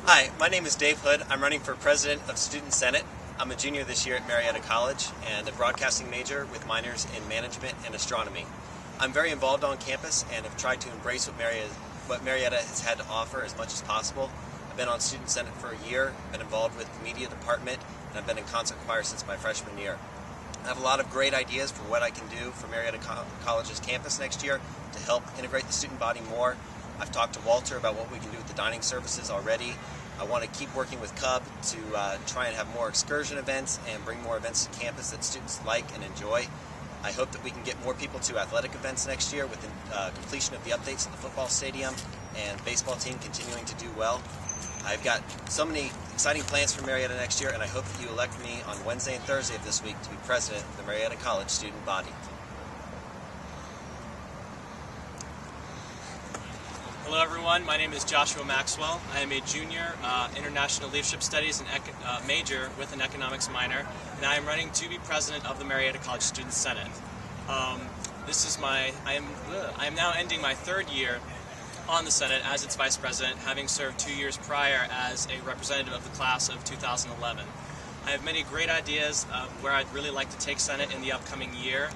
Hi, my name is Dave Hood. I'm running for President of Student Senate. I'm a junior this year at Marietta College and a broadcasting major with minors in management and astronomy. I'm very involved on campus and have tried to embrace what Marietta has had to offer as much as possible. I've been on Student Senate for a year, been involved with the media department, and I've been in concert choir since my freshman year. I have a lot of great ideas for what I can do for Marietta College's campus next year to help integrate the student body more. I've talked to Walter about what we can do with the dining services already. I want to keep working with Cub to try and have more excursion events and bring more events to campus that students like and enjoy. I hope that we can get more people to athletic events next year with the completion of the updates at the football stadium and baseball team continuing to do well. I've got so many exciting plans for Marietta next year, and I hope that you elect me on Wednesday and Thursday of this week to be president of the Marietta College student body. Hello everyone, my name is Joshua Maxwell. I am a junior International Leadership Studies and major with an economics minor, and I am running to be president of the Marietta College Student Senate. I am now ending my third year on the Senate as its vice president, having served 2 years prior as a representative of the class of 2011. I have many great ideas where I'd really like to take Senate in the upcoming year.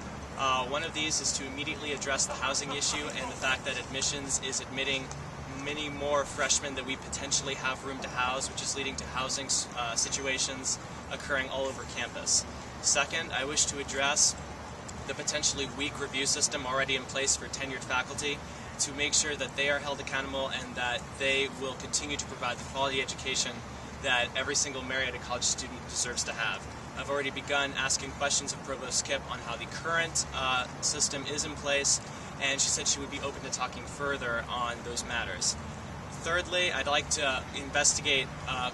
One of these is to immediately address the housing issue and the fact that admissions is admitting many more freshmen than we potentially have room to house, which is leading to housing situations occurring all over campus. Second, I wish to address the potentially weak review system already in place for tenured faculty to make sure that they are held accountable and that they will continue to provide the quality education that every single Marietta College student deserves to have. I've already begun asking questions of Provost Kipp on how the current system is in place, and she said she would be open to talking further on those matters. Thirdly, I'd like to investigate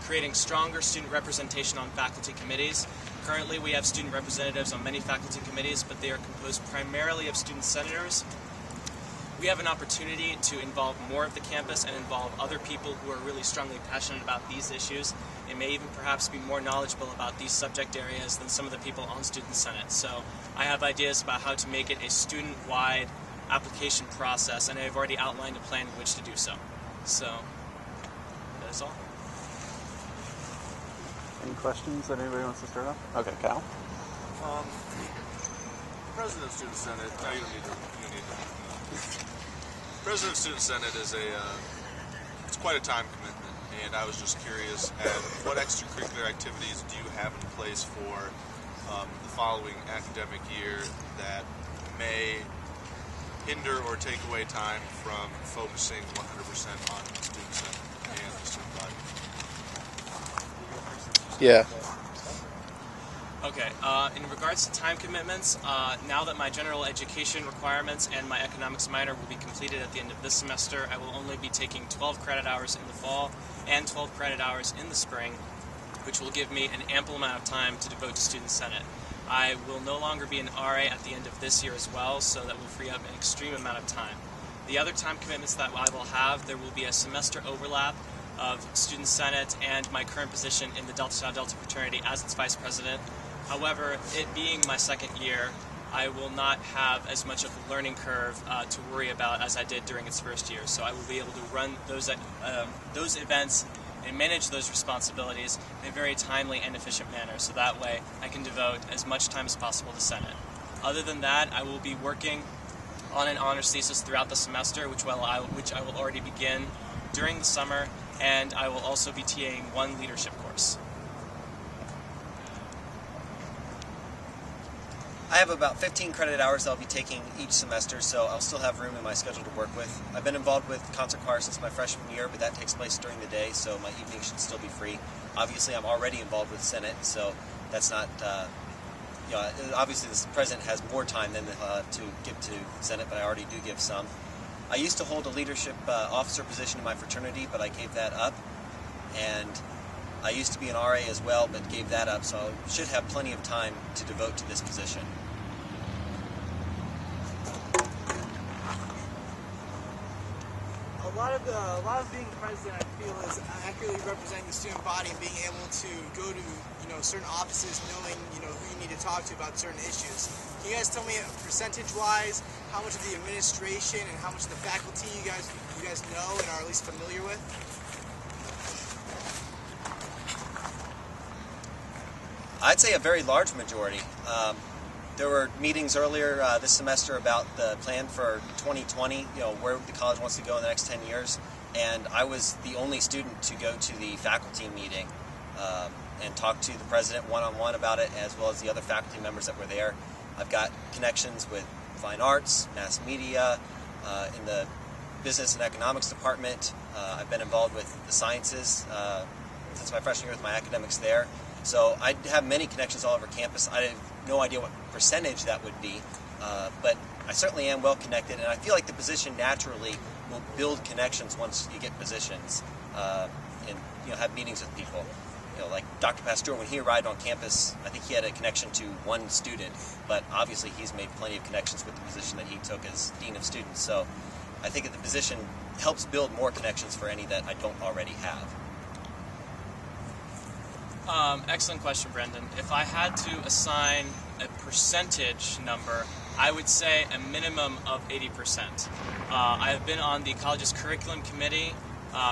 creating stronger student representation on faculty committees. Currently, we have student representatives on many faculty committees, but they are composed primarily of student senators. We have an opportunity to involve more of the campus and involve other people who are really strongly passionate about these issues and may even perhaps be more knowledgeable about these subject areas than some of the people on Student Senate. So I have ideas about how to make it a student-wide application process, and I have already outlined a plan in which to do so. So that is all. Any questions that anybody wants to start off? Okay, Cal. President of Student Senate. No, you don't need to. President of Student Senate is it's quite a time commitment, and I was just curious at what extracurricular activities do you have in place for the following academic year that may hinder or take away time from focusing 100% on Student Senate and the student body? Yeah. Okay, in regards to time commitments, now that my general education requirements and my economics minor will be completed at the end of this semester, I will only be taking 12 credit hours in the fall and 12 credit hours in the spring, which will give me an ample amount of time to devote to Student Senate. I will no longer be an RA at the end of this year as well, so that will free up an extreme amount of time. The other time commitments that I will have, there will be a semester overlap of Student Senate and my current position in the Delta Tau Delta fraternity as its vice president. However, it being my second year, I will not have as much of a learning curve to worry about as I did during its first year. So I will be able to run those events and manage those responsibilities in a very timely and efficient manner. So that way I can devote as much time as possible to Senate. Other than that, I will be working on an honors thesis throughout the semester, which I will already begin during the summer, and I will also be TAing one leadership course. I have about 15 credit hours I'll be taking each semester, so I'll still have room in my schedule to work with. I've been involved with concert choir since my freshman year, but that takes place during the day, so my evening should still be free. Obviously, I'm already involved with Senate, so that's not, obviously the president has more time than to give to Senate, but I already do give some. I used to hold a leadership officer position in my fraternity, but I gave that up, and I used to be an RA as well, but gave that up, so I should have plenty of time to devote to this position. A lot of being president, I feel, is accurately representing the student body and being able to go to certain offices, knowing who you need to talk to about certain issues. Can you guys tell me percentage-wise how much of the administration and how much of the faculty you guys know and are at least familiar with? I'd say a very large majority. There were meetings earlier this semester about the plan for 2020, where the college wants to go in the next 10 years, and I was the only student to go to the faculty meeting and talk to the president one-on-one about it, as well as the other faculty members that were there. I've got connections with fine arts, mass media, in the business and economics department. I've been involved with the sciences since my freshman year with my academics there. So I have many connections all over campus. I have no idea what percentage that would be, but I certainly am well connected, and I feel like the position naturally will build connections once you get positions and have meetings with people. Like Dr. Pasteur, when he arrived on campus, I think he had a connection to one student, but obviously he's made plenty of connections with the position that he took as Dean of Students. So I think that the position helps build more connections for any that I don't already have. Excellent question, Brendan. If I had to assign a percentage number, I would say a minimum of 80%. I have been on the college's curriculum committee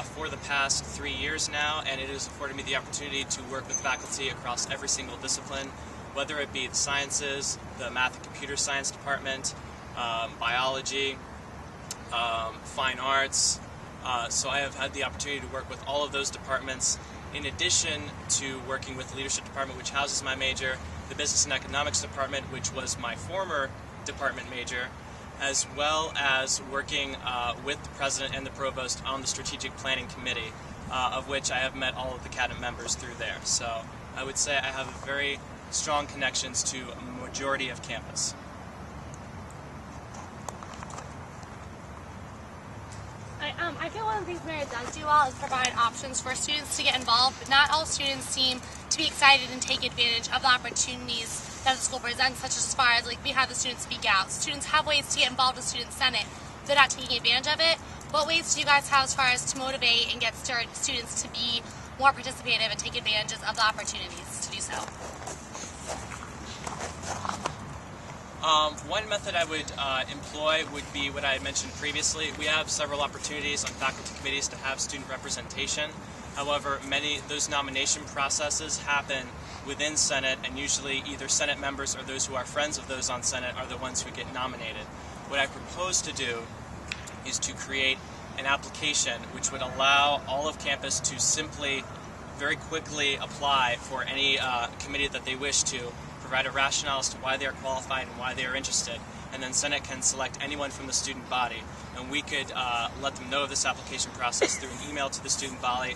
for the past 3 years now, and it has afforded me the opportunity to work with faculty across every single discipline, whether it be the sciences, the math and computer science department, biology, fine arts. So I have had the opportunity to work with all of those departments, in addition to working with the leadership department, which houses my major, the business and economics department, which was my former department major, as well as working with the president and the provost on the strategic planning committee, of which I have met all of the cabinet members through there. So I would say I have very strong connections to a majority of campus. I feel one of the things Marriott does do well is provide options for students to get involved, but not all students seem to be excited and take advantage of the opportunities that the school presents, such as far as we have the students speak out. Students have ways to get involved with Student Senate. They're not taking advantage of it. What ways do you guys have as far as to motivate and get students to be more participative and take advantage of the opportunities to do so? One method I would employ would be what I had mentioned previously. We have several opportunities on faculty committees to have student representation. However, many of those nomination processes happen within Senate, and usually either Senate members or those who are friends of those on Senate are the ones who get nominated. What I propose to do is to create an application which would allow all of campus to simply, very quickly apply for any committee that they wish to, provide a rationale as to why they are qualified and why they are interested, and then Senate can select anyone from the student body. And we could let them know of this application process through an email to the student body,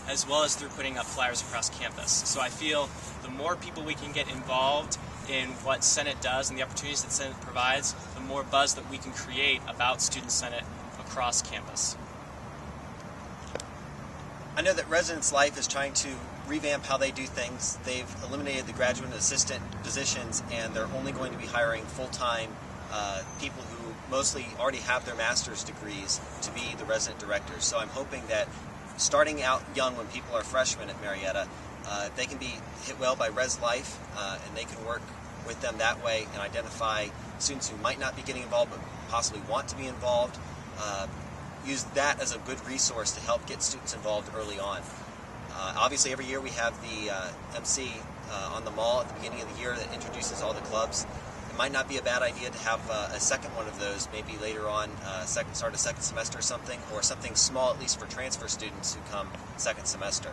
as well as through putting up flyers across campus. So I feel the more people we can get involved in what Senate does and the opportunities that Senate provides, the more buzz that we can create about Student Senate across campus. I know that Residence Life is trying to revamp how they do things. They've eliminated the graduate and assistant positions, and they're only going to be hiring full-time people who mostly already have their master's degrees to be the resident directors. So I'm hoping that starting out young when people are freshmen at Marietta, they can be hit well by Res Life, and they can work with them that way and identify students who might not be getting involved but possibly want to be involved. Use that as a good resource to help get students involved early on. Obviously, every year we have the MC on the mall at the beginning of the year that introduces all the clubs. It might not be a bad idea to have a second one of those, maybe later on, start a second semester or something small, at least for transfer students who come second semester.